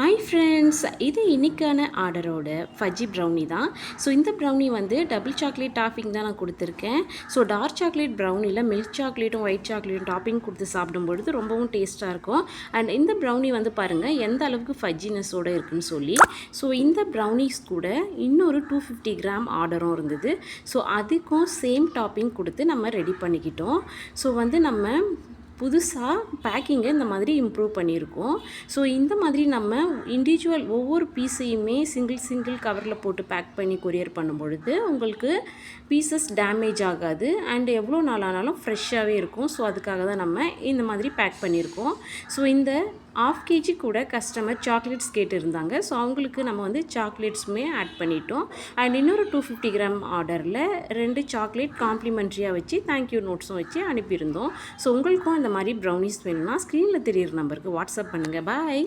Hi friends, இது இன்றைக்கான ஆர்டரோட ஃபஜ்ஜி ப்ரௌனி தான். ஸோ இந்த ப்ரௌனி வந்து டபுள் சாக்லேட் டாப்பிங் தான் நான் கொடுத்துருக்கேன். ஸோ டார்க் சாக்லேட் ப்ரௌனியில் மில்க் சாக்லேட்டும் ஒயிட் சாக்லேட்டும் டாப்பிங் கொடுத்து சாப்பிடும்பொழுது ரொம்பவும் டேஸ்ட்டாக இருக்கும். அண்ட் இந்த ப்ரௌனி வந்து பாருங்கள் எந்த அளவுக்கு ஃபஜ்ஜினஸோடு இருக்குதுன்னு சொல்லி. ஸோ இந்த ப்ரௌனிஸ் கூட இன்னொரு 250 கிராம் ஆர்டரும் இருந்தது. ஸோ அதுக்கும் சேம் டாப்பிங் கொடுத்து நம்ம ரெடி பண்ணிக்கிட்டோம். ஸோ வந்து நம்ம புதுசாக பேக்கிங்கை இந்த மாதிரி இம்ப்ரூவ் பண்ணியிருக்கோம். ஸோ இந்த மாதிரி நம்ம இண்டிவிஜுவல் ஒவ்வொரு பீஸையுமே சிங்கிள் கவரில் போட்டு பேக் பண்ணி கொரியர் பண்ணும்பொழுது உங்களுக்கு பீசஸ் டேமேஜ் ஆகாது அண்ட் எவ்வளோ நாள் ஆனாலும் ஃப்ரெஷ்ஷாகவே இருக்கும். ஸோ அதுக்காக தான் நம்ம இந்த மாதிரி பேக் பண்ணியிருக்கோம். ஸோ இந்த 1/2 kg கூட கஸ்டமர் சாக்லேட்ஸ் கேட்டிருந்தாங்க. ஸோ அவங்களுக்கு நம்ம வந்து சாக்லேட்ஸுமே ஆட் பண்ணிட்டோம். அண்ட் இன்னொரு 250 கிராம் ஆர்டரில் 2 சாக்லேட் காம்ப்ளிமெண்ட்ரியாக வச்சு தேங்க்யூ நோட்ஸும் வச்சு அனுப்பியிருந்தோம். ஸோ உங்களுக்கும் இந்த மாதிரி ப்ரௌனிஸ் வேணும்னா ஸ்க்ரீனில் தெரியிற நம்பருக்கு வாட்ஸ்அப் பண்ணுங்கள். பாய்.